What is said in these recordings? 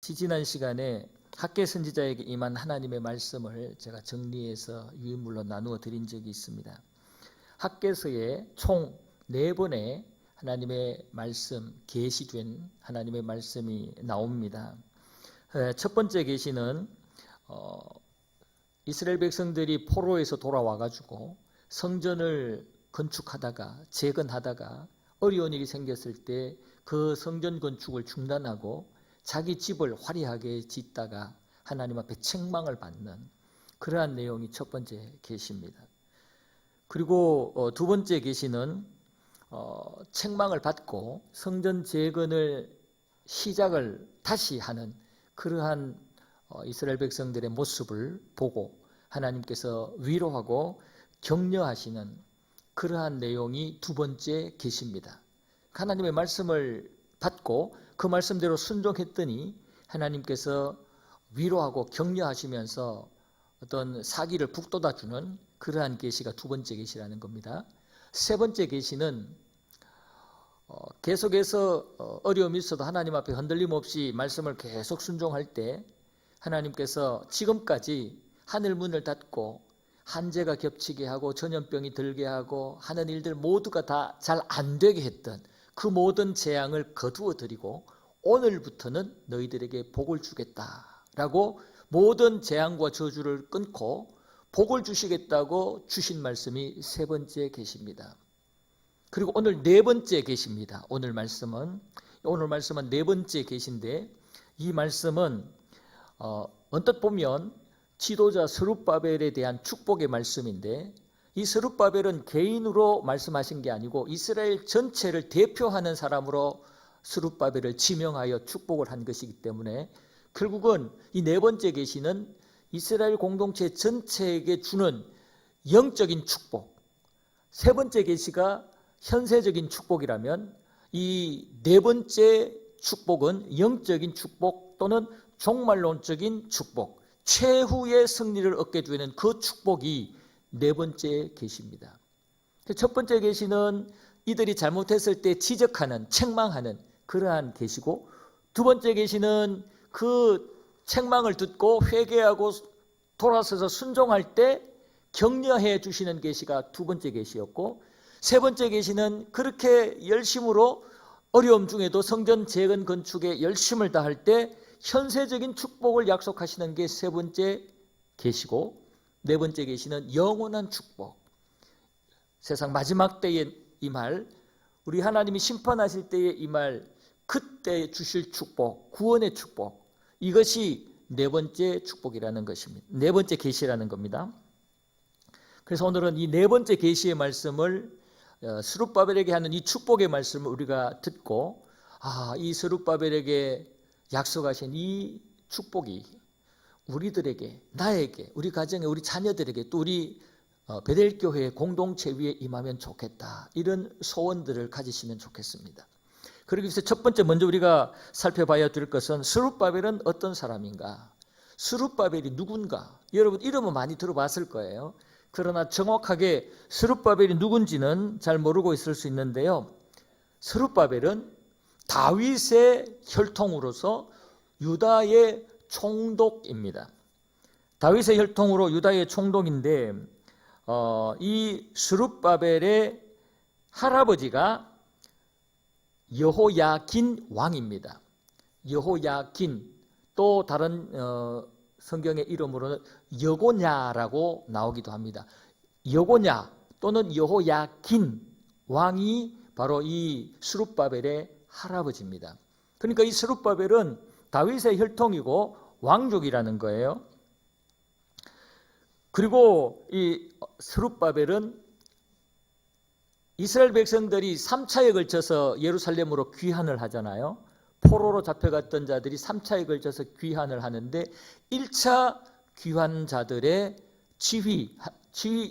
지난 시간에 학개 선지자에게 임한 하나님의 말씀을 제가 정리해서 유인물로 나누어 드린 적이 있습니다. 학개서에 총 4번의 하나님의 말씀, 계시된 하나님의 말씀이 나옵니다. 첫 번째 계시는 이스라엘 백성들이 포로에서 돌아와가지고 성전을 건축하다가 재건하다가 어려운 일이 생겼을 때 그 성전 건축을 중단하고 자기 집을 화려하게 짓다가 하나님 앞에 책망을 받는 그러한 내용이 첫 번째 계시입니다. 그리고 두 번째 계시는 책망을 받고 성전 재건을 시작을 다시 하는 그러한 이스라엘 백성들의 모습을 보고 하나님께서 위로하고 격려하시는 그러한 내용이 두 번째 계시입니다. 하나님의 말씀을 받고 그 말씀대로 순종했더니 하나님께서 위로하고 격려하시면서 어떤 사기를 북돋아주는 그러한 계시가 두 번째 계시라는 겁니다. 세 번째 계시는 계속해서 어려움이 있어도 하나님 앞에 흔들림 없이 말씀을 계속 순종할 때 하나님께서 지금까지 하늘 문을 닫고 한재가 겹치게 하고 전염병이 들게 하고 하는 일들 모두가 다 잘 안 되게 했던 그 모든 재앙을 거두어 드리고 오늘부터는 너희들에게 복을 주겠다라고 모든 재앙과 저주를 끊고 복을 주시겠다고 주신 말씀이 세 번째 계시입니다. 그리고 오늘 네 번째 계시입니다. 오늘 말씀은 네 번째 계시인데 이 말씀은 언뜻 보면 지도자 스룹바벨에 대한 축복의 말씀인데 이 스룹바벨은 개인으로 말씀하신 게 아니고 이스라엘 전체를 대표하는 사람으로 스룹바벨을 지명하여 축복을 한 것이기 때문에 결국은 이 네 번째 계시는 이스라엘 공동체 전체에게 주는 영적인 축복, 세 번째 계시가 현세적인 축복이라면 이 네 번째 축복은 영적인 축복 또는 종말론적인 축복, 최후의 승리를 얻게 되는 그 축복이 네 번째 계시입니다. 첫 번째 계시는 이들이 잘못했을 때 지적하는, 책망하는 그러한 계시고, 두 번째 계시는 그 책망을 듣고 회개하고 돌아서서 순종할 때 격려해 주시는 계시가 두 번째 계시였고, 세 번째 계시는 그렇게 열심으로 어려움 중에도 성전 재건 건축에 열심을 다할 때 현세적인 축복을 약속하시는 게 세 번째 계시고, 네 번째 계시는 영원한 축복, 세상 마지막 때에 임할, 우리 하나님이 심판하실 때에 임할 그때 주실 축복, 구원의 축복, 이것이 네 번째 축복이라는 것입니다. 네 번째 계시라는 겁니다. 그래서 오늘은 이 네 번째 계시의 말씀을 스룹바벨에게 하는 이 축복의 말씀을 우리가 듣고 이 스룹바벨에게 약속하신 이 축복이 우리들에게, 나에게, 우리 가정에, 우리 자녀들에게 또 우리 베델교회 공동체 위에 임하면 좋겠다, 이런 소원들을 가지시면 좋겠습니다. 그러기 위해서 첫 번째 먼저 우리가 살펴봐야 될 것은 스룹바벨은 어떤 사람인가, 스룹바벨이 누군가. 여러분 이름은 많이 들어봤을 거예요. 그러나 정확하게 스룹바벨이 누군지는 잘 모르고 있을 수 있는데요, 스룹바벨은 다윗의 혈통으로서 유다의 총독입니다. 다윗의 혈통으로 유다의 총독인데 이 스룹바벨의 할아버지가 여호야긴 왕입니다. 여호야긴, 또 다른 성경의 이름으로는 여고냐라고 나오기도 합니다. 여고냐 또는 여호야긴 왕이 바로 이 스룹바벨의 할아버지입니다. 그러니까 이 스룹바벨은 다윗의 혈통이고 왕족이라는 거예요. 그리고 이 스룹바벨은 이스라엘 백성들이 3차에 걸쳐서 예루살렘으로 귀환을 하잖아요. 포로로 잡혀갔던 자들이 3차에 걸쳐서 귀환을 하는데 1차 귀환자들의 지휘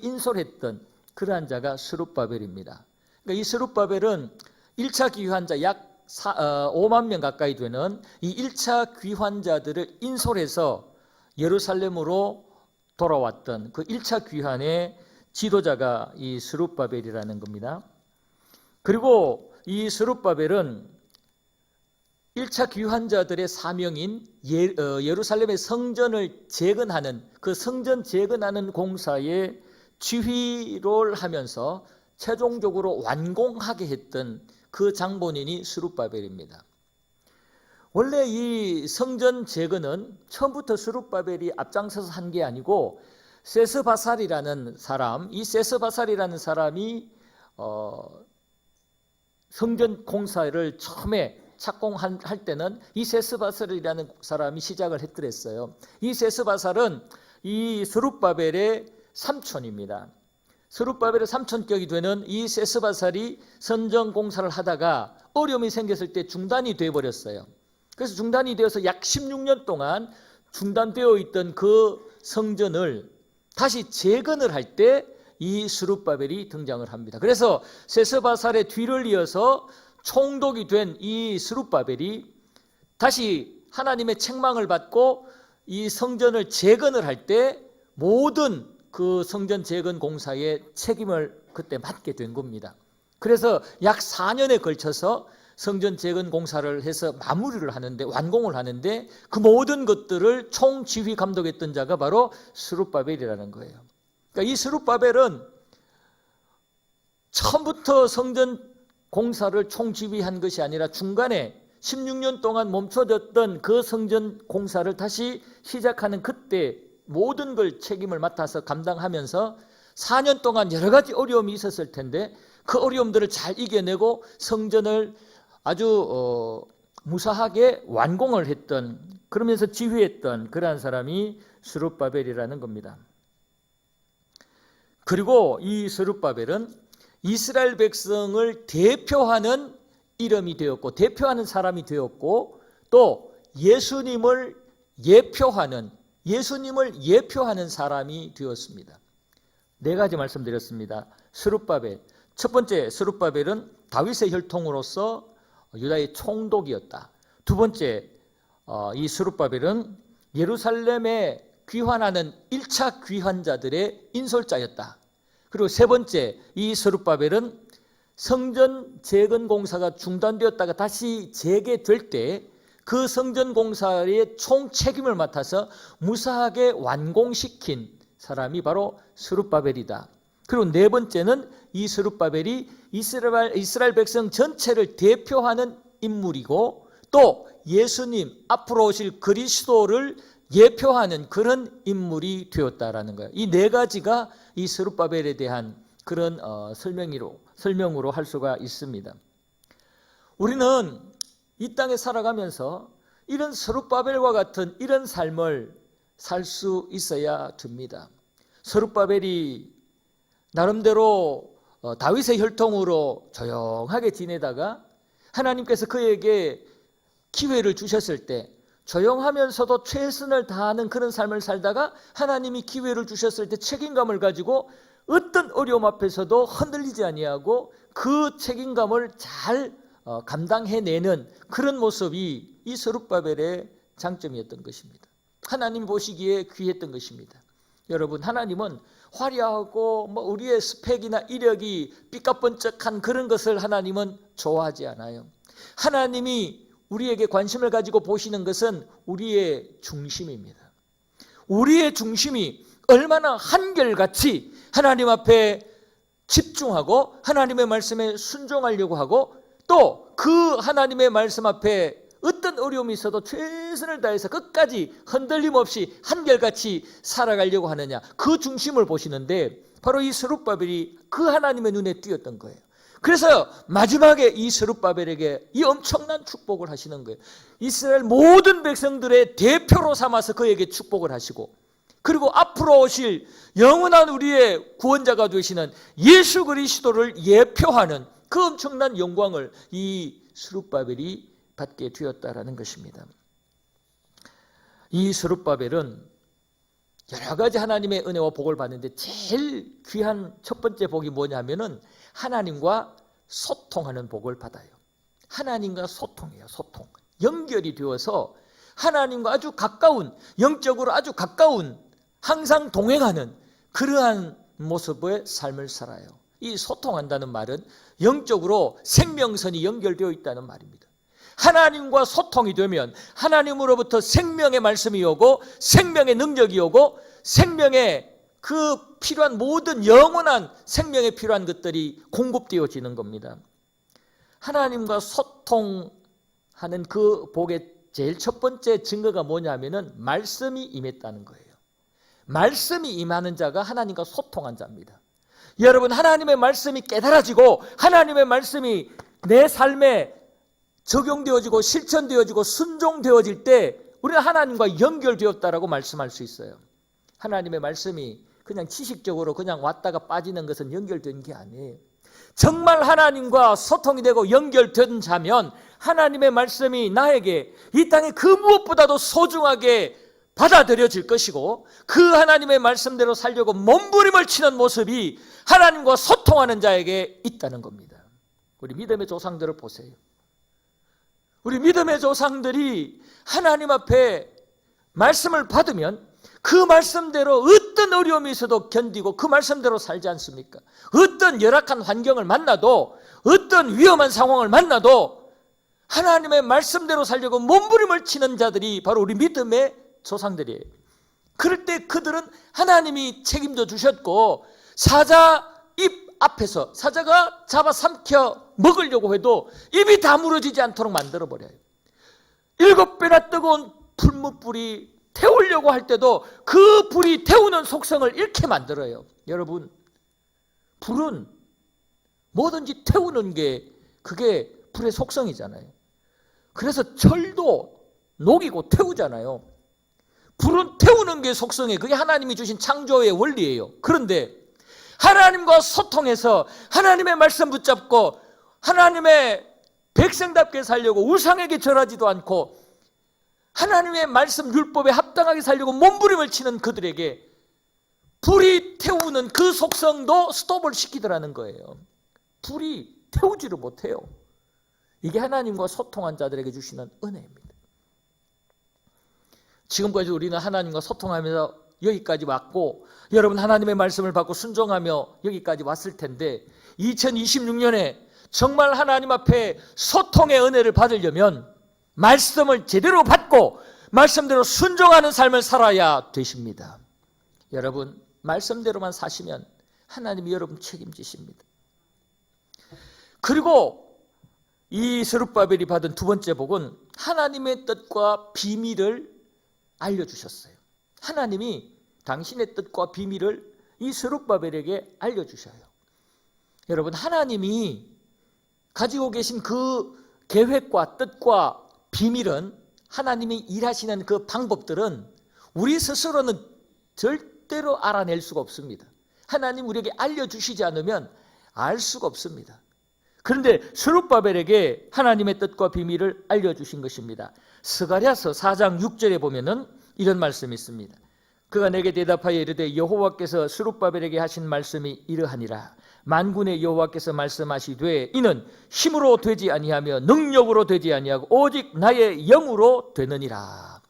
인솔했던 그러한 자가 스룹바벨입니다. 그러니까 이 스룹바벨은 1차 귀환자 약 5만 명 가까이 되는 이 1차 귀환자들을 인솔해서 예루살렘으로 돌아왔던 그 1차 귀환의 지도자가 이 스룹바벨이라는 겁니다. 그리고 이 스룹바벨은 1차 귀환자들의 사명인 예루살렘의 성전을 재건하는 그 성전 재건하는 공사에 지휘를 하면서 최종적으로 완공하게 했던 그 장본인이 스룹바벨입니다. 원래 이 성전 재건은 처음부터 스룹바벨이 앞장서서 한 게 아니고 세스바살이라는 사람, 이 세스바살이라는 사람이 성전 공사를 처음에 착공할 때는 이 세스바살이라는 사람이 시작을 했더랬어요. 이 세스바살은 이 스룹바벨의 삼촌입니다. 스룹바벨의 삼촌격이 되는 이 세스바살이 성전 공사를 하다가 어려움이 생겼을 때 중단이 되어버렸어요. 그래서 중단이 되어서 약 16년 동안 중단되어 있던 그 성전을 다시 재건을 할 때 이 스룹바벨이 등장을 합니다. 그래서 세스바살의 뒤를 이어서 총독이 된 이 스룹바벨이 다시 하나님의 책망을 받고 이 성전을 재건을 할 때 모든 그 성전 재건 공사의 책임을 그때 맡게 된 겁니다. 그래서 약 4년에 걸쳐서 성전 재건 공사를 해서 마무리를 하는데, 완공을 하는데 그 모든 것들을 총지휘 감독했던 자가 바로 스룹바벨이라는 거예요. 그러니까 이 스룹바벨은 처음부터 성전 공사를 총지휘한 것이 아니라 중간에 16년 동안 멈춰졌던 그 성전 공사를 다시 시작하는 그때 모든 걸 책임을 맡아서 감당하면서 4년 동안 여러 가지 어려움이 있었을 텐데 그 어려움들을 잘 이겨내고 성전을 아주 무사하게 완공을 했던, 그러면서 지휘했던 그러한 사람이 스룹바벨이라는 겁니다. 그리고 이 스룹바벨은 이스라엘 백성을 대표하는 이름이 되었고, 대표하는 사람이 되었고, 또 예수님을 예표하는 사람이 되었습니다. 네 가지 말씀드렸습니다. 스룹바벨, 첫 번째 스룹바벨은 다윗의 혈통으로서 유다의 총독이었다. 두 번째, 이 스룹바벨은 예루살렘에 귀환하는 1차 귀환자들의 인솔자였다. 그리고 세 번째, 이 스룹바벨은 성전 재건 공사가 중단되었다가 다시 재개될 때 그 성전 공사의 총 책임을 맡아서 무사하게 완공시킨 사람이 바로 스룹바벨이다. 그리고 네 번째는 이 스룹바벨이 이스라엘 백성 전체를 대표하는 인물이고, 또 예수님 앞으로 오실 그리스도를 예표하는 그런 인물이 되었다라는 거예요. 이 네 가지가 이 스룹바벨에 대한 그런 설명으로 할 수가 있습니다. 우리는 이 땅에 살아가면서 이런 스룹바벨과 같은 이런 삶을 살 수 있어야 됩니다. 스룹바벨이 나름대로 다윗의 혈통으로 조용하게 지내다가 하나님께서 그에게 기회를 주셨을 때 조용하면서도 최선을 다하는 그런 삶을 살다가 하나님이 기회를 주셨을 때 책임감을 가지고 어떤 어려움 앞에서도 흔들리지 아니하고 그 책임감을 잘 감당해내는 그런 모습이 이 스룹바벨의 장점이었던 것입니다. 하나님 보시기에 귀했던 것입니다. 여러분, 하나님은 화려하고 우리의 스펙이나 이력이 삐까번쩍한 그런 것을 하나님은 좋아하지 않아요. 하나님이 우리에게 관심을 가지고 보시는 것은 우리의 중심입니다. 우리의 중심이 얼마나 한결같이 하나님 앞에 집중하고 하나님의 말씀에 순종하려고 하고, 또 그 하나님의 말씀 앞에 어떤 어려움이 있어도 최선을 다해서 끝까지 흔들림 없이 한결같이 살아가려고 하느냐, 그 중심을 보시는데 바로 이 스룹바벨이 그 하나님의 눈에 띄었던 거예요. 그래서 마지막에 이 스룹바벨에게 이 엄청난 축복을 하시는 거예요. 이스라엘 모든 백성들의 대표로 삼아서 그에게 축복을 하시고, 그리고 앞으로 오실 영원한 우리의 구원자가 되시는 예수 그리스도를 예표하는 그 엄청난 영광을 이 스룹바벨이 받게 되었다라는 것입니다. 이 스룹바벨은 여러 가지 하나님의 은혜와 복을 받는데 제일 귀한 첫 번째 복이 뭐냐면은 하나님과 소통하는 복을 받아요. 하나님과 소통이에요. 소통. 연결이 되어서 하나님과 아주 가까운, 영적으로 아주 가까운, 항상 동행하는 그러한 모습의 삶을 살아요. 이 소통한다는 말은 영적으로 생명선이 연결되어 있다는 말입니다. 하나님과 소통이 되면 하나님으로부터 생명의 말씀이 오고 생명의 능력이 오고 생명의 그 필요한 모든 영원한 생명에 필요한 것들이 공급되어지는 겁니다. 하나님과 소통하는 그 복의 제일 첫 번째 증거가 뭐냐면은 말씀이 임했다는 거예요. 말씀이 임하는 자가 하나님과 소통한 자입니다. 여러분, 하나님의 말씀이 깨달아지고 하나님의 말씀이 내 삶에 적용되어지고 실천되어지고 순종되어질 때 우리는 하나님과 연결되었다라고 말씀할 수 있어요. 하나님의 말씀이 그냥 지식적으로 그냥 왔다가 빠지는 것은 연결된 게 아니에요. 정말 하나님과 소통이 되고 연결된 자면 하나님의 말씀이 나에게 이 땅에 그 무엇보다도 소중하게 받아들여질 것이고 그 하나님의 말씀대로 살려고 몸부림을 치는 모습이 하나님과 소통하는 자에게 있다는 겁니다. 우리 믿음의 조상들을 보세요. 우리 믿음의 조상들이 하나님 앞에 말씀을 받으면 그 말씀대로 어떤 어려움이 있어도 견디고 그 말씀대로 살지 않습니까? 어떤 열악한 환경을 만나도 어떤 위험한 상황을 만나도 하나님의 말씀대로 살려고 몸부림을 치는 자들이 바로 우리 믿음의 조상들이에요. 그럴 때 그들은 하나님이 책임져 주셨고 사자 입 앞에서 사자가 잡아삼켜 먹으려고 해도 입이 다물어지지 않도록 만들어버려요. 7배나 뜨거운 풀무불이 태우려고 할 때도 그 불이 태우는 속성을 잃게 만들어요. 여러분, 불은 뭐든지 태우는 게 그게 불의 속성이잖아요. 그래서 철도 녹이고 태우잖아요. 불은 태우는 게 속성이에요. 그게 하나님이 주신 창조의 원리예요. 그런데 하나님과 소통해서 하나님의 말씀 붙잡고 하나님의 백성답게 살려고 우상에게 절하지도 않고 하나님의 말씀 율법에 합당하게 살려고 몸부림을 치는 그들에게 불이 태우는 그 속성도 스톱을 시키더라는 거예요. 불이 태우지를 못해요. 이게 하나님과 소통한 자들에게 주시는 은혜입니다. 지금까지 우리는 하나님과 소통하면서 여기까지 왔고 여러분 하나님의 말씀을 받고 순종하며 여기까지 왔을 텐데 2026년에 정말 하나님 앞에 소통의 은혜를 받으려면 말씀을 제대로 받고 말씀대로 순종하는 삶을 살아야 되십니다. 여러분, 말씀대로만 사시면 하나님이 여러분 책임지십니다. 그리고 이 스룹바벨이 받은 두 번째 복은 하나님의 뜻과 비밀을 알려주셨어요. 하나님이 당신의 뜻과 비밀을 이 스룹바벨에게 알려주셔요. 여러분, 하나님이 가지고 계신 그 계획과 뜻과 비밀은 하나님이 일하시는 그 방법들은 우리 스스로는 절대로 알아낼 수가 없습니다. 하나님 우리에게 알려주시지 않으면 알 수가 없습니다. 그런데 스룹바벨에게 하나님의 뜻과 비밀을 알려주신 것입니다. 스가랴서 4장 6절에 보면은 이런 말씀이 있습니다. 그가 내게 대답하여 이르되 여호와께서 스룹바벨에게 하신 말씀이 이러하니라. 만군의 여호와께서 말씀하시되 이는 힘으로 되지 아니하며 능력으로 되지 아니하고 오직 나의 영으로 되느니라.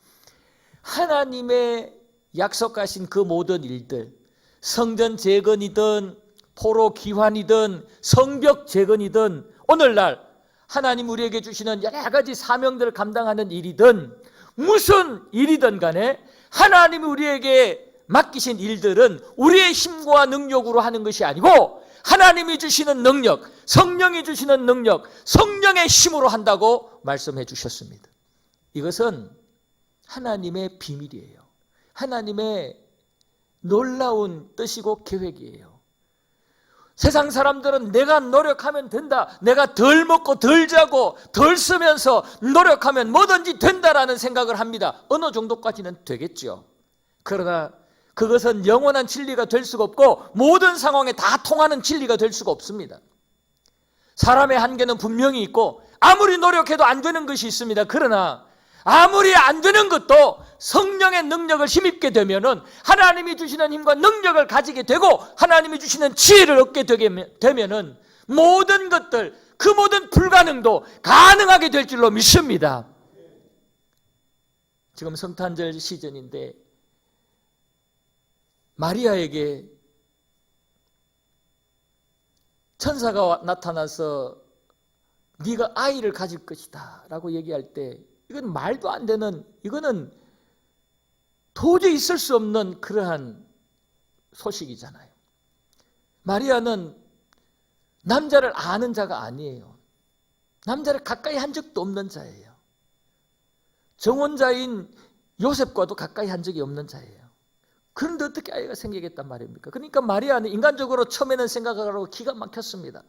하나님의 약속하신 그 모든 일들, 성전 재건이든 포로 기환이든 성벽 재건이든 오늘날 하나님 우리에게 주시는 여러 가지 사명들을 감당하는 일이든 무슨 일이든 간에 하나님이 우리에게 맡기신 일들은 우리의 힘과 능력으로 하는 것이 아니고 하나님이 주시는 능력, 성령이 주시는 능력, 성령의 힘으로 한다고 말씀해 주셨습니다. 이것은 하나님의 비밀이에요. 하나님의 놀라운 뜻이고 계획이에요. 세상 사람들은 내가 노력하면 된다, 내가 덜 먹고 덜 자고 덜 쓰면서 노력하면 뭐든지 된다라는 생각을 합니다. 어느 정도까지는 되겠죠. 그러나 그것은 영원한 진리가 될 수가 없고 모든 상황에 다 통하는 진리가 될 수가 없습니다. 사람의 한계는 분명히 있고 아무리 노력해도 안 되는 것이 있습니다. 그러나 아무리 안 되는 것도 성령의 능력을 힘입게 되면은 하나님이 주시는 힘과 능력을 가지게 되고 하나님이 주시는 지혜를 얻게 되면은 모든 것들, 그 모든 불가능도 가능하게 될 줄로 믿습니다. 지금 성탄절 시즌인데 마리아에게 천사가 나타나서 네가 아이를 가질 것이다 라고 얘기할 때 이건 말도 안 되는, 이거는 도저히 있을 수 없는 그러한 소식이잖아요. 마리아는 남자를 아는 자가 아니에요. 남자를 가까이 한 적도 없는 자예요. 정혼자인 요셉과도 가까이 한 적이 없는 자예요. 그런데 어떻게 아이가 생기겠단 말입니까? 그러니까 마리아는 인간적으로 처음에는 생각하고 기가 막혔습니다.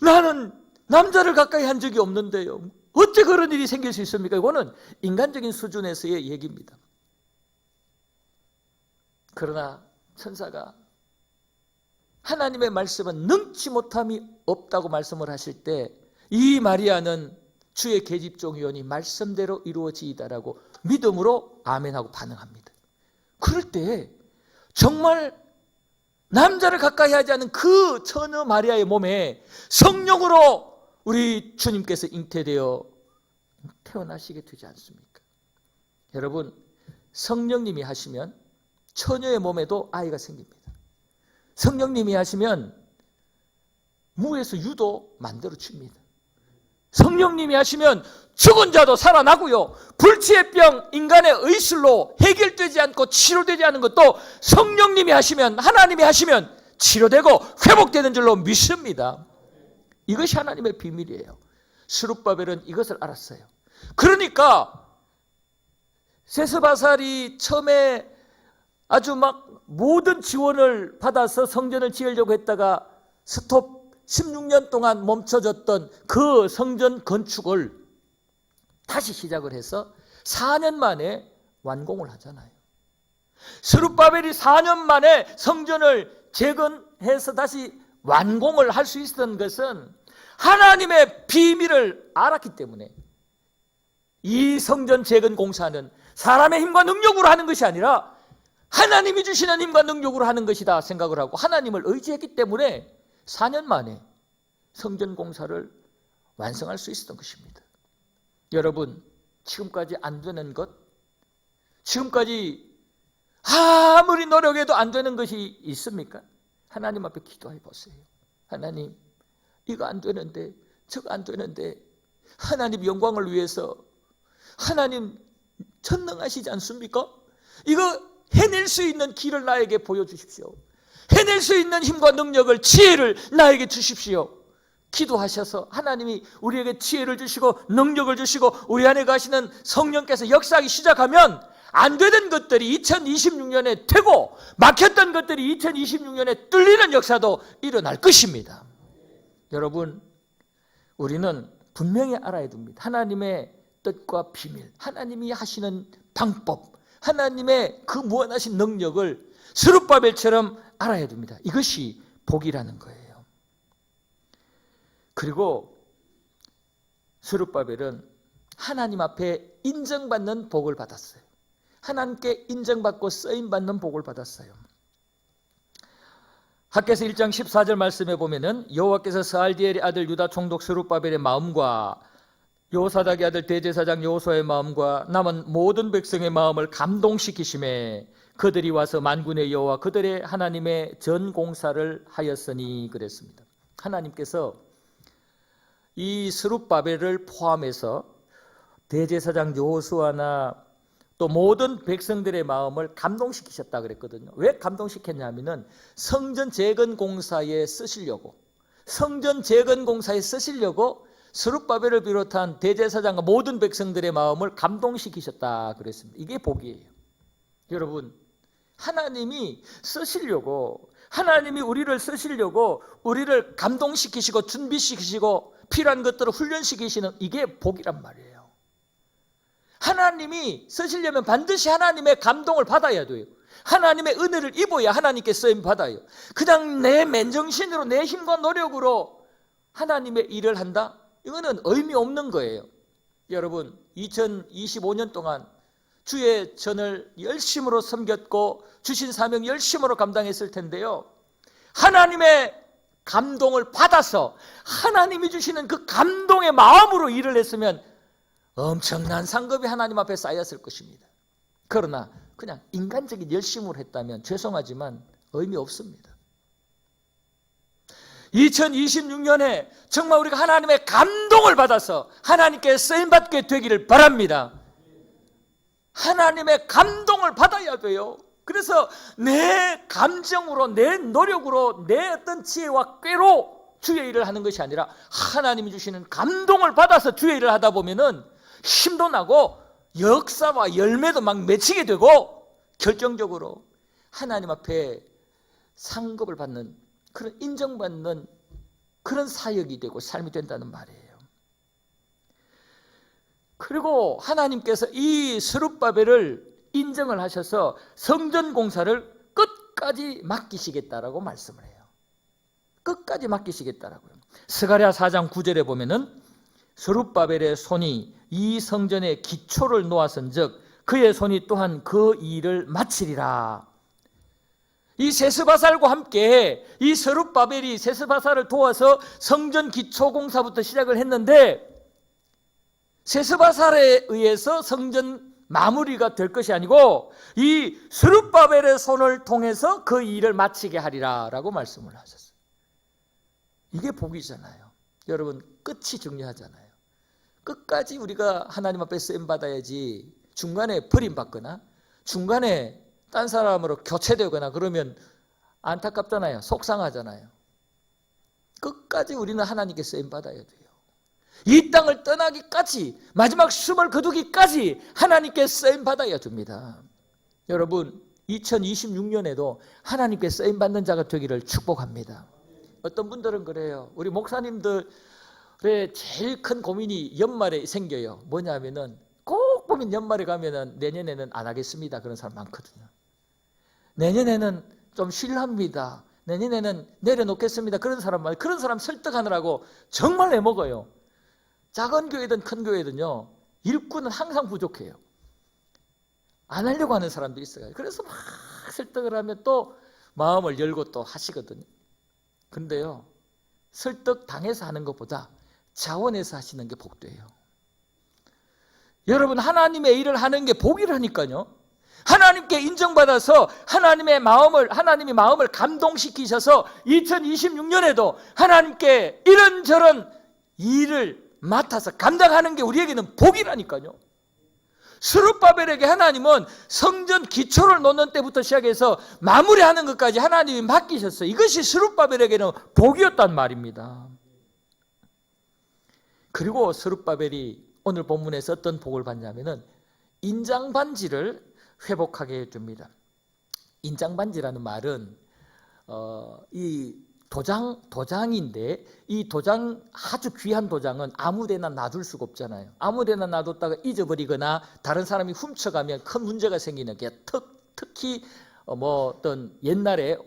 나는 남자를 가까이 한 적이 없는데요, 어째 그런 일이 생길 수 있습니까? 이거는 인간적인 수준에서의 얘기입니다. 그러나 천사가 하나님의 말씀은 능치 못함이 없다고 말씀을 하실 때 이 마리아는 주의 계집종이오니 말씀대로 이루어지이다라고 믿음으로 아멘하고 반응합니다. 그럴 때 정말 남자를 가까이 하지 않은 그 처녀 마리아의 몸에 성령으로 우리 주님께서 잉태되어 태어나시게 되지 않습니까? 여러분, 성령님이 하시면 처녀의 몸에도 아이가 생깁니다. 성령님이 하시면 무에서 유도 만들어집니다. 성령님이 하시면 죽은 자도 살아나고요, 불치의 병, 인간의 의술로 해결되지 않고 치료되지 않은 것도 성령님이 하시면, 하나님이 하시면 치료되고 회복되는 줄로 믿습니다. 이것이 하나님의 비밀이에요. 스룹바벨은 이것을 알았어요. 그러니까 세스바살이 처음에 아주 막 모든 지원을 받아서 성전을 지으려고 했다가 스톱 16년 동안 멈춰졌던 그 성전 건축을 다시 시작을 해서 4년 만에 완공을 하잖아요. 스룹바벨이 4년 만에 성전을 재건해서 다시 완공을 할 수 있었던 것은 하나님의 비밀을 알았기 때문에, 이 성전 재건 공사는 사람의 힘과 능력으로 하는 것이 아니라 하나님이 주시는 힘과 능력으로 하는 것이다 생각을 하고 하나님을 의지했기 때문에 4년 만에 성전 공사를 완성할 수 있었던 것입니다. 여러분, 지금까지 안 되는 것, 지금까지 아무리 노력해도 안 되는 것이 있습니까? 하나님 앞에 기도해 보세요. 하나님, 이거 안 되는데, 저거 안 되는데, 하나님 영광을 위해서 하나님 전능하시지 않습니까? 이거 해낼 수 있는 길을 나에게 보여주십시오. 해낼 수 있는 힘과 능력을, 지혜를 나에게 주십시오. 기도하셔서 하나님이 우리에게 지혜를 주시고 능력을 주시고 우리 안에 가시는 성령께서 역사하기 시작하면 안 되던 것들이 2026년에 되고 막혔던 것들이 2026년에 뚫리는 역사도 일어날 것입니다. 여러분, 우리는 분명히 알아야 됩니다. 하나님의 뜻과 비밀, 하나님이 하시는 방법, 하나님의 그 무한하신 능력을 스룹바벨처럼 알아야 됩니다. 이것이 복이라는 거예요. 그리고 스룹바벨은 하나님 앞에 인정받는 복을 받았어요. 하나님께 인정받고 쓰임받는 복을 받았어요. 학개서 1장 14절 말씀에 보면은 여호와께서 스알디엘의 아들 유다 총독 스룹바벨의 마음과 요사닥의 아들 대제사장 여호수아의 마음과 남은 모든 백성의 마음을 감동시키심에 그들이 와서 만군의 여호와 그들의 하나님의 전공사를 하였으니 그랬습니다. 하나님께서 이 스룹바벨을 포함해서 대제사장 여호수아나 또 모든 백성들의 마음을 감동시키셨다 그랬거든요. 왜 감동시켰냐면은 성전 재건 공사에 쓰시려고, 성전 재건 공사에 쓰시려고 스룹바벨을 비롯한 대제사장과 모든 백성들의 마음을 감동시키셨다 그랬습니다. 이게 복이에요. 여러분, 하나님이 쓰시려고, 하나님이 우리를 쓰시려고 우리를 감동시키시고 준비시키시고 필요한 것들을 훈련시키시는, 이게 복이란 말이에요. 하나님이 쓰시려면 반드시 하나님의 감동을 받아야 돼요. 하나님의 은혜를 입어야 하나님께 쓰임 받아요. 그냥 내 맨정신으로 내 힘과 노력으로 하나님의 일을 한다? 이거는 의미 없는 거예요. 여러분, 2025년 동안 주의 전을 열심으로 섬겼고 주신 사명 열심으로 감당했을 텐데요, 하나님의 감동을 받아서 하나님이 주시는 그 감동의 마음으로 일을 했으면 엄청난 상급이 하나님 앞에 쌓였을 것입니다. 그러나 그냥 인간적인 열심으로 했다면 죄송하지만 의미 없습니다. 2026년에 정말 우리가 하나님의 감동 감동을 받아서 하나님께 쓰임받게 되기를 바랍니다. 하나님의 감동을 받아야 돼요. 그래서 내 감정으로, 내 노력으로, 내 어떤 지혜와 꾀로 주의 일을 하는 것이 아니라 하나님이 주시는 감동을 받아서 주의 일을 하다 보면은 힘도 나고 역사와 열매도 막 맺히게 되고 결정적으로 하나님 앞에 상급을 받는, 그런 인정받는 그런 사역이 되고 삶이 된다는 말이에요. 그리고 하나님께서 이 스룹바벨을 인정을 하셔서 성전 공사를 끝까지 맡기시겠다라고 말씀을 해요. 끝까지 맡기시겠다라고요. 스가랴 4장 9절에 보면은 스룹바벨의 손이 이 성전의 기초를 놓았은즉 그의 손이 또한 그 일을 마치리라. 이 세스바살과 함께 이 스룹바벨이 세스바살을 도와서 성전 기초 공사부터 시작을 했는데, 세스바살에 의해서 성전 마무리가 될 것이 아니고 이 스룹바벨의 손을 통해서 그 일을 마치게 하리라 라고 말씀을 하셨어요. 이게 복이잖아요. 여러분, 끝이 중요하잖아요. 끝까지 우리가 하나님 앞에 쓰임받아야지 중간에 버림받거나 중간에 딴 사람으로 교체되거나 그러면 안타깝잖아요. 속상하잖아요. 끝까지 우리는 하나님께 쓰임받아야 돼요. 이 땅을 떠나기까지, 마지막 숨을 거두기까지 하나님께 쓰임받아야 됩니다. 여러분, 2026년에도 하나님께 쓰임받는 자가 되기를 축복합니다. 어떤 분들은 그래요. 우리 목사님들의 제일 큰 고민이 연말에 생겨요. 뭐냐면은 꼭 보면 연말에 가면은 내년에는 안 하겠습니다, 그런 사람 많거든요. 내년에는 좀 쉴랍니다, 내년에는 내려놓겠습니다, 그런 사람 설득하느라고 정말 애먹어요. 작은 교회든 큰 교회든요, 일꾼은 항상 부족해요. 안 하려고 하는 사람도 있어요. 그래서 막 설득을 하면 또 마음을 열고 또 하시거든요. 근데요, 설득 당해서 하는 것보다 자원해서 하시는 게 복돼요. 여러분, 하나님의 일을 하는 게 복이라니까요. 하나님께 인정받아서 하나님이 마음을 감동시키셔서 2026년에도 하나님께 이런저런 일을 맡아서 감당하는 게 우리에게는 복이라니까요. 스룹바벨에게 하나님은 성전 기초를 놓는 때부터 시작해서 마무리하는 것까지 하나님이 맡기셨어요. 이것이 스룹바벨에게는 복이었단 말입니다. 그리고 스룹바벨이 오늘 본문에서 어떤 복을 받냐면은 인장반지를 회복하게 해줍니다. 인장반지라는 말은 이 도장인데, 이 도장, 아주 귀한 도장은 아무데나 놔둘 수가 없잖아요. 아무데나 놔뒀다가 잊어버리거나 다른 사람이 훔쳐가면 큰 문제가 생기는 게, 특히 어떤 옛날에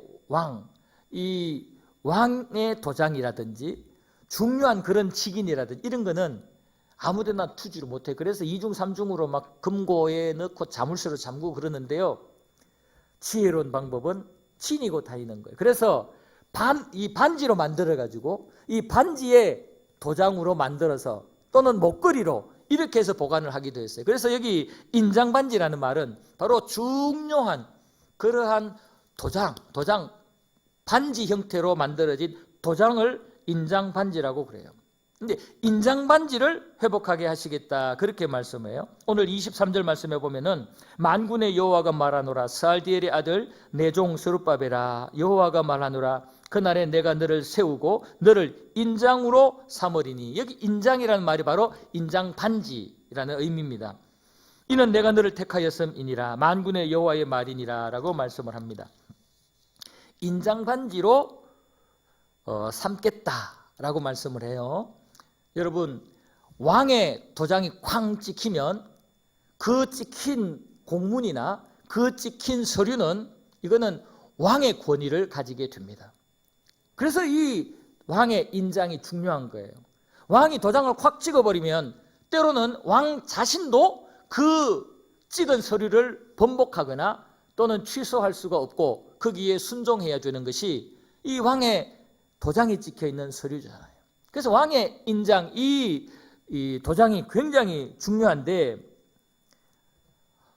이 왕의 도장이라든지 중요한 그런 직인이라든지 이런 거는 아무데나 투지를 못해요. 그래서 2중 3중으로 막 금고에 넣고 자물쇠로 잠그고 그러는데요, 지혜로운 방법은 지니고 다니는 거예요. 그래서 이 반지로 만들어가지고 이 반지에 도장으로 만들어서 또는 목걸이로 이렇게 해서 보관을 하기도 했어요. 그래서 여기 인장반지라는 말은 바로 중요한 그러한 도장, 반지 형태로 만들어진 도장을 인장반지라고 그래요. 근데 인장반지를 회복하게 하시겠다, 그렇게 말씀해요. 오늘 23절 말씀해 보면은 만군의 여호와가 말하노라, 스알디엘의 아들 내 종 스룹바벨아, 여호와가 말하노라, 그날에 내가 너를 세우고 너를 인장으로 삼으리니. 여기 인장이라는 말이 바로 인장반지라는 의미입니다. 이는 내가 너를 택하였음이니라, 만군의 여호와의 말이니라 라고 말씀을 합니다. 인장반지로 삼겠다라고 말씀을 해요. 여러분, 왕의 도장이 쾅 찍히면 그 찍힌 공문이나 그 찍힌 서류는, 이거는 왕의 권위를 가지게 됩니다. 그래서 이 왕의 인장이 중요한 거예요. 왕이 도장을 콱 찍어버리면 때로는 왕 자신도 그 찍은 서류를 번복하거나 또는 취소할 수가 없고 거기에 순종해야 되는 것이 이 왕의 도장이 찍혀있는 서류잖아요. 그래서 왕의 인장, 이 도장이 굉장히 중요한데,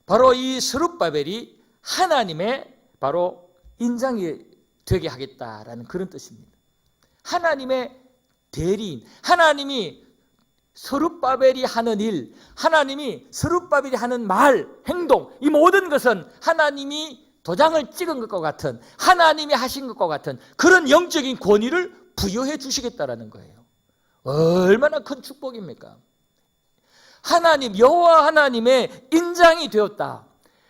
바로 이 스룹바벨이 하나님의 바로 인장이 되게 하겠다라는 그런 뜻입니다. 하나님의 대리인, 하나님이 스룹바벨이 하는 일, 하나님이 스룹바벨이 하는 말, 행동, 이 모든 것은 하나님이 도장을 찍은 것과 같은, 하나님이 하신 것과 같은 그런 영적인 권위를 부여해 주시겠다라는 거예요. 얼마나 큰 축복입니까? 하나님, 여호와 하나님의 인장이 되었다.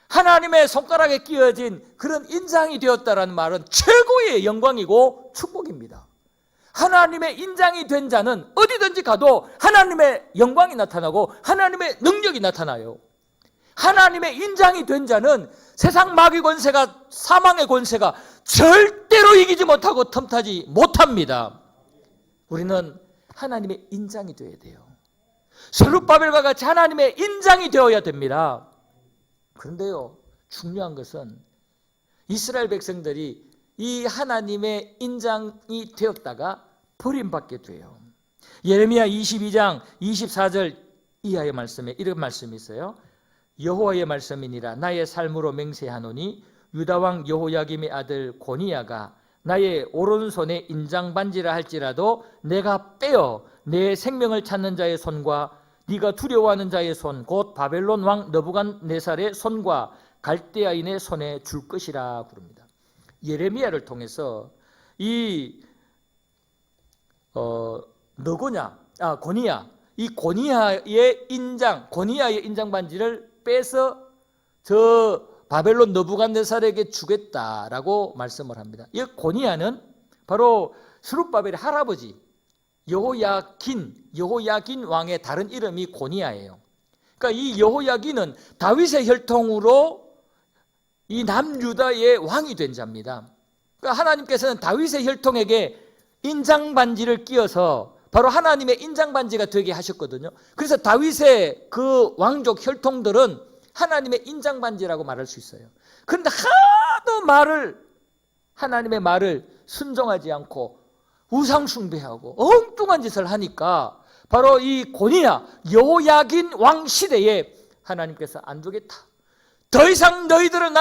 하나님의 손가락에 끼어진 그런 인장이 되었다라는 말은 최고의 영광이고 축복입니다. 하나님의 인장이 된 자는 어디든지 가도 하나님의 영광이 나타나고 하나님의 능력이 나타나요. 하나님의 인장이 된 자는 세상 마귀 권세가, 사망의 권세가 절대로 이기지 못하고 틈타지 못합니다. 우리는 하나님의 인장이 되어야 돼요. 스룹바벨과 같이 하나님의 인장이 되어야 됩니다. 그런데요, 중요한 것은 이스라엘 백성들이 이 하나님의 인장이 되었다가 버림받게 돼요. 예레미야 22장 24절 이하의 말씀에 이런 말씀이 있어요. 여호와의 말씀이니라. 나의 삶으로 맹세하노니 유다왕 여호야김의 아들 고니야가 나의 오른손에 인장반지라 할지라도 내가 빼어 내 생명을 찾는 자의 손과 네가 두려워하는 자의 손 곧 바벨론 왕 느부갓네살의 손과 갈대아인의 손에 줄 것이라 부릅니다. 예레미야를 통해서 이 고니야, 이 고니야의 인장 반지를 빼서 저 바벨론 느부갓네살에게 주겠다라고 말씀을 합니다. 이 고니야는 바로 스룹바벨의 할아버지 여호야긴 왕의 다른 이름이 고니야예요. 그러니까 이 여호야긴은 다윗의 혈통으로 이 남유다의 왕이 된 자입니다. 그러니까 하나님께서는 다윗의 혈통에게 인장반지를 끼워서 바로 하나님의 인장반지가 되게 하셨거든요. 그래서 다윗의 그 왕족 혈통들은 하나님의 인장반지라고 말할 수 있어요. 그런데 하도 하나님의 말을 순종하지 않고 우상숭배하고 엉뚱한 짓을 하니까 바로 이 고니야 여호야긴 왕 시대에 하나님께서 안 두겠다. 더 이상 너희들은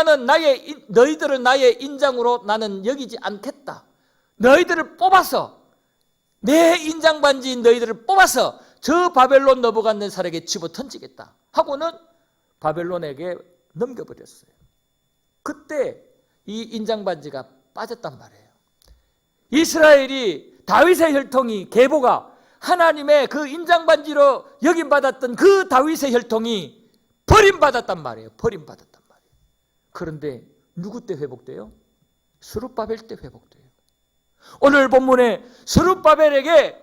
나의 인장으로 나는 여기지 않겠다. 너희들을 뽑아서 내 인장반지인 너희들을 뽑아서 저 바벨론 느부갓네살에게 집어 던지겠다 하고는 바벨론에게 넘겨버렸어요. 그때 이 인장반지가 빠졌단 말이에요. 이스라엘이 다윗의 혈통이 계보가 하나님의 그 인장반지로 여김받았던 그 다윗의 혈통이 버림받았단 말이에요. 버림받았단 말이에요. 그런데 누구 때 회복돼요? 스룹바벨 때 회복돼요. 오늘 본문에 스룹바벨에게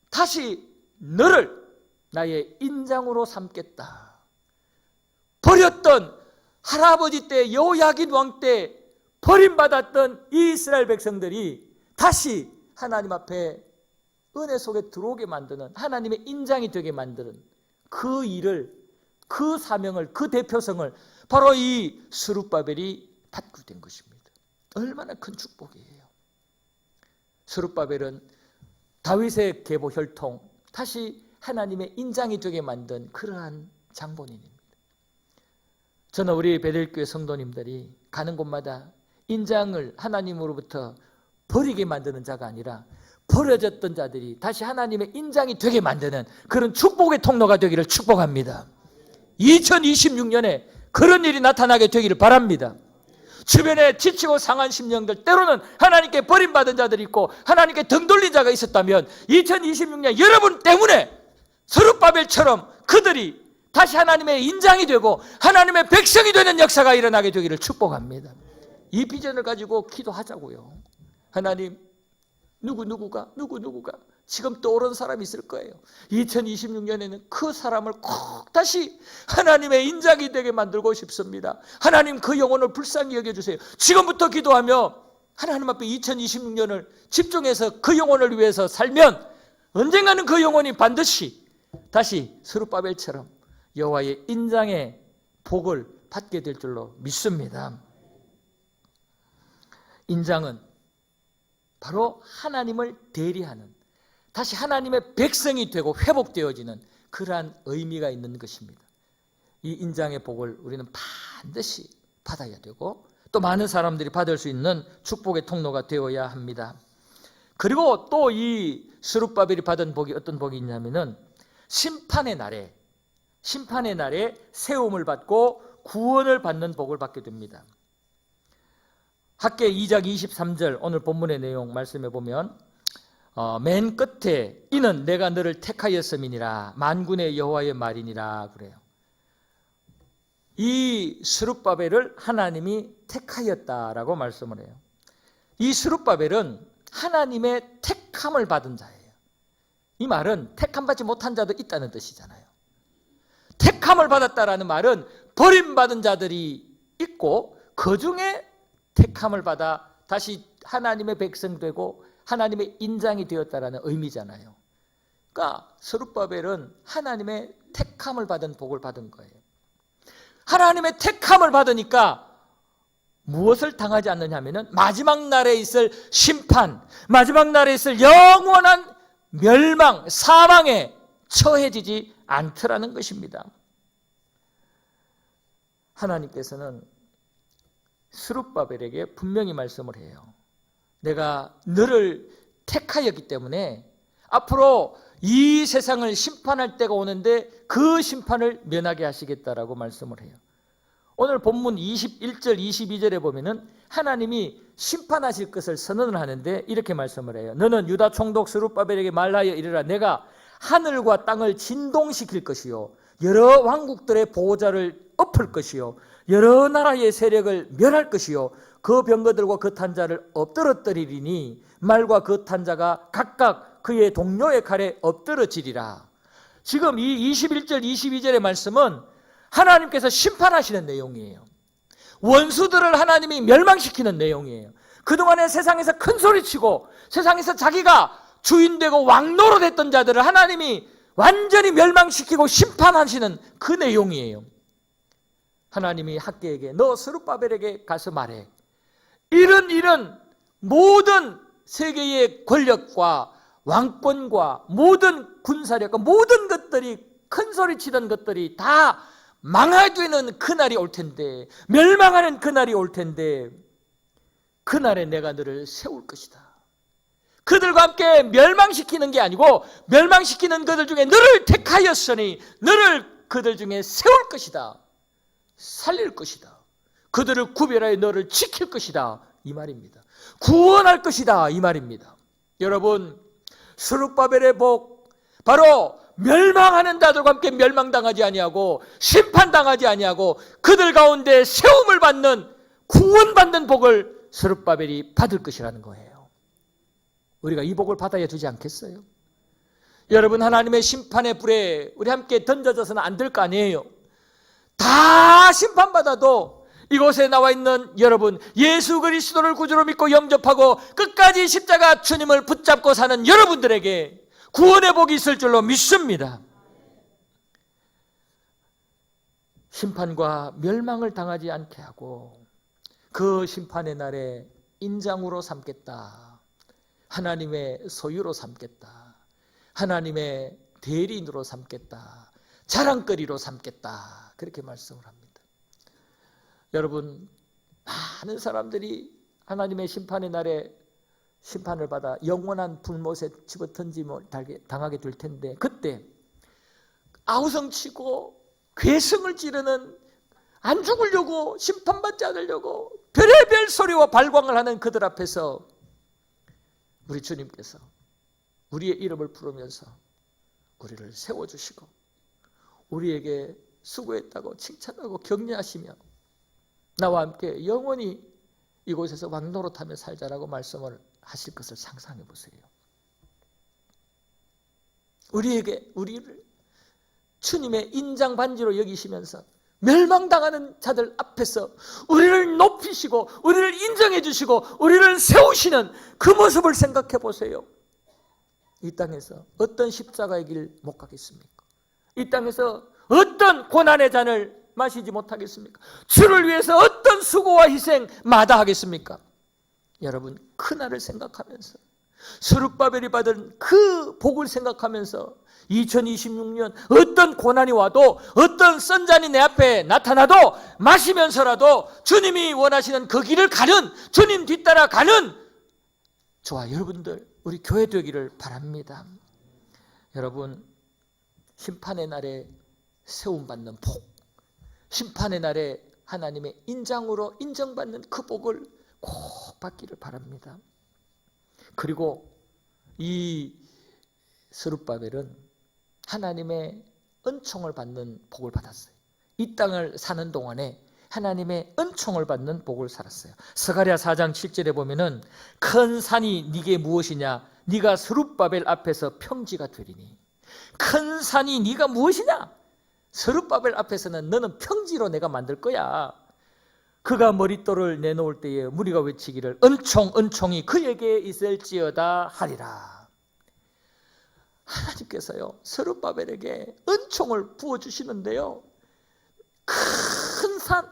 다시 너를 나의 인장으로 삼겠다. 버렸던 할아버지 때 여호야긴 왕 때 버림받았던 이 이스라엘 백성들이 다시 하나님 앞에 은혜 속에 들어오게 만드는 하나님의 인장이 되게 만드는 그 일을, 그 사명을, 그 대표성을 바로 이 스룹바벨이 받게 된 것입니다. 얼마나 큰 축복이에요. 스룹바벨은 다윗의 계보 혈통, 다시 하나님의 인장이 되게 만든 그러한 장본인입니다. 저는 우리 베델교회 성도님들이 가는 곳마다 인장을 하나님으로부터 버리게 만드는 자가 아니라 버려졌던 자들이 다시 하나님의 인장이 되게 만드는 그런 축복의 통로가 되기를 축복합니다. 2026년에 그런 일이 나타나게 되기를 바랍니다. 주변에 지치고 상한 심령들, 때로는 하나님께 버림받은 자들이 있고 하나님께 등 돌린 자가 있었다면 2026년 여러분 때문에 스룹바벨처럼 그들이 다시 하나님의 인장이 되고 하나님의 백성이 되는 역사가 일어나게 되기를 축복합니다. 이 비전을 가지고 기도하자고요. 하나님, 누구가 지금 떠오른 사람이 있을 거예요. 2026년에는 그 사람을 꼭 다시 하나님의 인장이 되게 만들고 싶습니다. 하나님, 그 영혼을 불쌍히 여겨주세요. 지금부터 기도하며 하나님 앞에 2026년을 집중해서 그 영혼을 위해서 살면 언젠가는 그 영혼이 반드시 다시 스룹바벨처럼 여호와의 인장의 복을 받게 될 줄로 믿습니다. 인장은 바로 하나님을 대리하는, 다시 하나님의 백성이 되고 회복되어지는 그러한 의미가 있는 것입니다. 이 인장의 복을 우리는 반드시 받아야 되고 또 많은 사람들이 받을 수 있는 축복의 통로가 되어야 합니다. 그리고 또 이 스룹바벨이 받은 복이 어떤 복이 있냐면은 심판의 날에 세움을 받고 구원을 받는 복을 받게 됩니다. 학개 2장 23절 오늘 본문의 내용 말씀해 보면 맨 끝에 이는 내가 너를 택하였음이니라 만군의 여호와의 말이니라 그래요. 이 스룹바벨을 하나님이 택하였다라고 말씀을 해요. 이 스룹바벨은 하나님의 택함을 받은 자예요. 이 말은 택함받지 못한 자도 있다는 뜻이잖아요. 택함을 받았다라는 말은 버림받은 자들이 있고 그 중에 택함을 받아 다시 하나님의 백성 되고 하나님의 인장이 되었다라는 의미잖아요. 그러니까 스룹바벨은 하나님의 택함을 받은 복을 받은 거예요. 하나님의 택함을 받으니까 무엇을 당하지 않느냐 하면은 마지막 날에 있을 심판, 마지막 날에 있을 영원한 멸망, 사망에 처해지지 않더라는 것입니다. 하나님께서는 스룹바벨에게 분명히 말씀을 해요. 내가 너를 택하였기 때문에 앞으로 이 세상을 심판할 때가 오는데 그 심판을 면하게 하시겠다라고 말씀을 해요. 오늘 본문 21절 22절에 보면은 하나님이 심판하실 것을 선언을 하는데 이렇게 말씀을 해요. 너는 유다 총독 스룹바벨에게 말하여 이르라. 내가 하늘과 땅을 진동시킬 것이요 여러 왕국들의 보호자를 엎을 것이요 여러 나라의 세력을 멸할 것이요 그 병거들과 그 탄자를 엎드러뜨리리니 말과 그 탄자가 각각 그의 동료의 칼에 엎드러지리라. 지금 이 21절 22절의 말씀은 하나님께서 심판하시는 내용이에요. 원수들을 하나님이 멸망시키는 내용이에요. 그동안에 세상에서 큰 소리치고 세상에서 자기가 주인되고 왕노릇했던 자들을 하나님이 완전히 멸망시키고 심판하시는 그 내용이에요. 하나님이 학개에게 너 스룹바벨에게 가서 말해. 이런 모든 세계의 권력과 왕권과 모든 군사력과 모든 것들이 큰 소리치던 것들이 다 망해지는 그날이 올 텐데 멸망하는 그날이 올 텐데 그날에 내가 너를 세울 것이다. 그들과 함께 멸망시키는 게 아니고 멸망시키는 그들 중에 너를 택하였으니 너를 그들 중에 세울 것이다. 살릴 것이다. 그들을 구별하여 너를 지킬 것이다. 이 말입니다. 구원할 것이다. 이 말입니다. 여러분 스룹바벨의 복 바로 멸망하는 자들과 함께 멸망당하지 아니하고 심판당하지 아니하고 그들 가운데 세움을 받는 구원받는 복을 스룹바벨이 받을 것이라는 거예요. 우리가 이 복을 받아야 되지 않겠어요? 여러분 하나님의 심판의 불에 우리 함께 던져져서는 안 될 거 아니에요. 다 심판받아도 이곳에 나와 있는 여러분 예수 그리스도를 구주로 믿고 영접하고 끝까지 십자가 주님을 붙잡고 사는 여러분들에게 구원의 복이 있을 줄로 믿습니다. 심판과 멸망을 당하지 않게 하고 그 심판의 날에 인장으로 삼겠다. 하나님의 소유로 삼겠다. 하나님의 대리인으로 삼겠다. 자랑거리로 삼겠다. 그렇게 말씀을 합니다. 여러분 많은 사람들이 하나님의 심판의 날에 심판을 받아 영원한 불못에 집어 던짐을 당하게 될 텐데 그때 아우성치고 괴성을 지르는 안 죽으려고 심판받지 않으려고 별의별 소리와 발광을 하는 그들 앞에서 우리 주님께서 우리의 이름을 부르면서 우리를 세워주시고 우리에게 수고했다고 칭찬하고 격려하시며 나와 함께 영원히 이곳에서 왕노릇하며 살자라고 말씀을 하실 것을 상상해 보세요. 우리를 주님의 인장 반지로 여기시면서 멸망당하는 자들 앞에서 우리를 높이시고 우리를 인정해 주시고 우리를 세우시는 그 모습을 생각해 보세요. 이 땅에서 어떤 십자가의 길 못 가겠습니까? 이 땅에서 어떤 고난의 잔을 마시지 못하겠습니까? 주를 위해서 어떤 수고와 희생 마다하겠습니까? 여러분 그날을 생각하면서 스룹바벨이 받은 그 복을 생각하면서 2026년 어떤 고난이 와도 어떤 썬잔이 내 앞에 나타나도 마시면서라도 주님이 원하시는 그 길을 가는 주님 뒤따라 가는 저와 여러분들 우리 교회 되기를 바랍니다. 여러분 심판의 날에 세움받는 복, 심판의 날에 하나님의 인장으로 인정받는 그 복을 꼭 받기를 바랍니다. 그리고 이 스룹바벨은 하나님의 은총을 받는 복을 받았어요. 이 땅을 사는 동안에 하나님의 은총을 받는 복을 살았어요. 스가랴 4장 7절에 보면은 큰 산이 네게 무엇이냐, 네가 스룹바벨 앞에서 평지가 되리니. 큰 산이 네가 무엇이냐, 스룹바벨 앞에서는 너는 평지로 내가 만들 거야. 그가 머릿돌을 내놓을 때에 무리가 외치기를 은총이 그에게 있을지어다 하리라. 하나님께서요, 스룹바벨에게 은총을 부어주시는데요, 큰 산,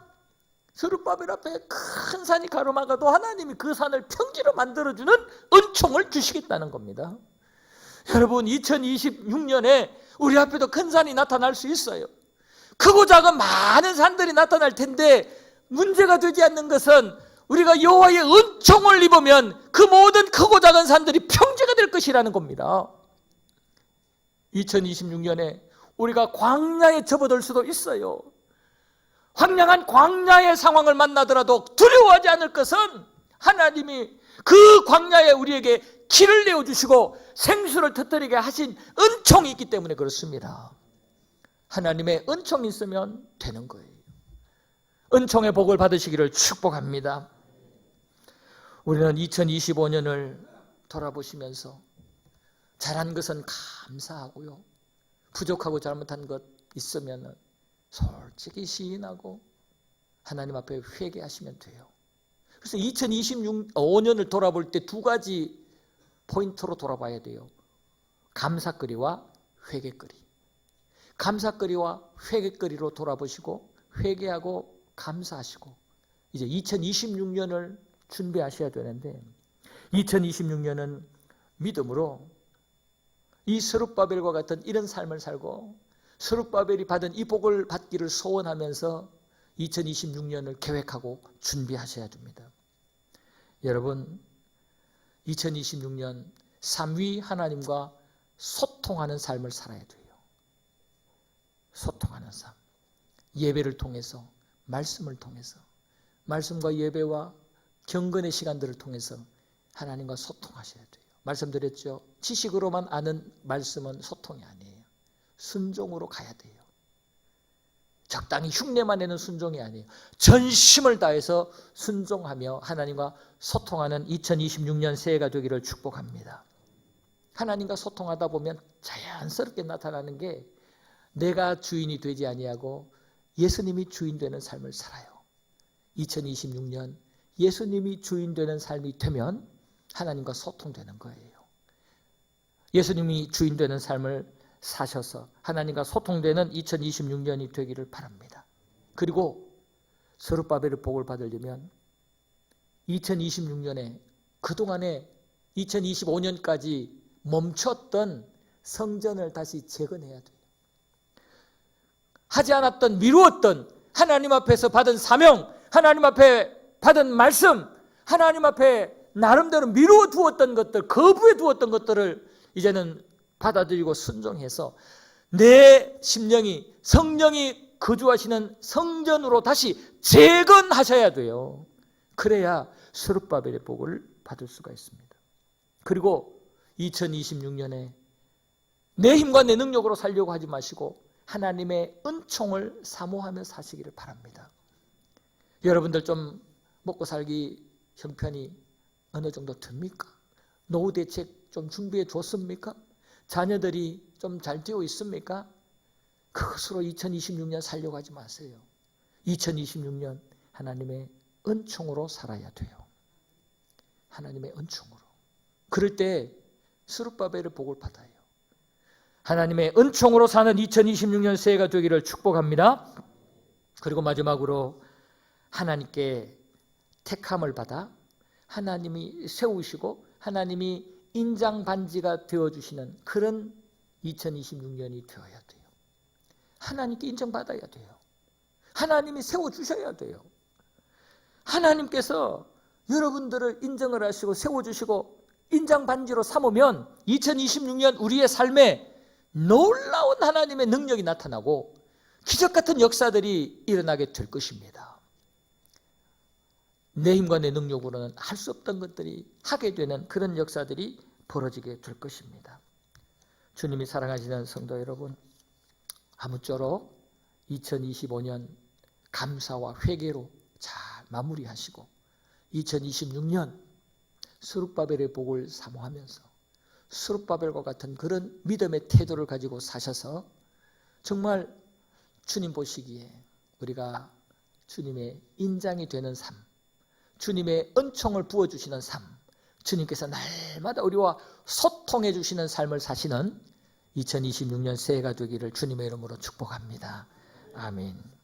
스룹바벨 앞에 큰 산이 가로막아도 하나님이 그 산을 평지로 만들어주는 은총을 주시겠다는 겁니다. 여러분, 2026년에 우리 앞에도 큰 산이 나타날 수 있어요. 크고 작은 많은 산들이 나타날 텐데, 문제가 되지 않는 것은 우리가 여호와의 은총을 입으면 그 모든 크고 작은 산들이 평지가 될 것이라는 겁니다. 2026년에 우리가 광야에 접어들 수도 있어요. 황량한 광야의 상황을 만나더라도 두려워하지 않을 것은 하나님이 그 광야에 우리에게 길을 내어주시고 생수를 터뜨리게 하신 은총이 있기 때문에 그렇습니다. 하나님의 은총이 있으면 되는 거예요. 은총의 복을 받으시기를 축복합니다. 우리는 2025년을 돌아보시면서 잘한 것은 감사하고요, 부족하고 잘못한 것 있으면 솔직히 시인하고 하나님 앞에 회개하시면 돼요. 그래서 2025년을 돌아볼 때 두 가지 포인트로 돌아봐야 돼요. 감사거리와 회개거리. 감사거리와 회개거리로 돌아보시고 회개하고 감사하시고 이제 2026년을 준비하셔야 되는데, 2026년은 믿음으로 이 스룹바벨과 같은 이런 삶을 살고 스룹바벨이 받은 이 복을 받기를 소원하면서 2026년을 계획하고 준비하셔야 됩니다. 여러분, 2026년 삼위 하나님과 소통하는 삶을 살아야 돼요. 소통하는 삶. 예배를 통해서, 말씀을 통해서, 말씀과 예배와 경건의 시간들을 통해서 하나님과 소통하셔야 돼요. 말씀드렸죠. 지식으로만 아는 말씀은 소통이 아니에요. 순종으로 가야 돼요. 적당히 흉내만 내는 순종이 아니에요. 전심을 다해서 순종하며 하나님과 소통하는 2026년 새해가 되기를 축복합니다. 하나님과 소통하다 보면 자연스럽게 나타나는 게 내가 주인이 되지 아니하고 예수님이 주인 되는 삶을 살아요. 2026년 예수님이 주인 되는 삶이 되면 하나님과 소통되는 거예요. 예수님이 주인 되는 삶을 사셔서 하나님과 소통되는 2026년이 되기를 바랍니다. 그리고 스룹바벨의 복을 받으려면 2026년에 그동안에 2025년까지 멈췄던 성전을 다시 재건해야 돼요. 하지 않았던, 미루었던 하나님 앞에서 받은 사명, 하나님 앞에 받은 말씀, 하나님 앞에 나름대로 미루어 두었던 것들, 거부해 두었던 것들을 이제는 받아들이고 순종해서 내 심령이, 성령이 거주하시는 성전으로 다시 재건하셔야 돼요. 그래야 스룹바벨의 복을 받을 수가 있습니다. 그리고 2026년에 내 힘과 내 능력으로 살려고 하지 마시고 하나님의 은총을 사모하며 사시기를 바랍니다. 여러분들 좀 먹고 살기 형편이 어느 정도 듭니까? 노후 대책 좀 준비해 줬습니까? 자녀들이 좀 잘 되어 있습니까? 그것으로 2026년 살려고 하지 마세요. 2026년 하나님의 은총으로 살아야 돼요. 하나님의 은총으로. 그럴 때 스룹바벨의 복을 받아요. 하나님의 은총으로 사는 2026년 새해가 되기를 축복합니다. 그리고 마지막으로 하나님께 택함을 받아 하나님이 세우시고 하나님이 인장반지가 되어주시는 그런 2026년이 되어야 돼요. 하나님께 인정받아야 돼요. 하나님이 세워주셔야 돼요. 하나님께서 여러분들을 인정을 하시고 세워주시고 인장반지로 삼으면 2026년 우리의 삶에 놀라운 하나님의 능력이 나타나고 기적 같은 역사들이 일어나게 될 것입니다. 내 힘과 내 능력으로는 할 수 없던 것들이 하게 되는 그런 역사들이 벌어지게 될 것입니다. 주님이 사랑하시는 성도 여러분, 아무쪼록 2025년 감사와 회개로 잘 마무리하시고 2026년 스룹바벨의 복을 사모하면서 스룹바벨과 같은 그런 믿음의 태도를 가지고 사셔서 정말 주님 보시기에 우리가 주님의 인장이 되는 삶, 주님의 은총을 부어주시는 삶, 주님께서 날마다 우리와 소통해 주시는 삶을 사시는 2026년 새해가 되기를 주님의 이름으로 축복합니다. 아멘.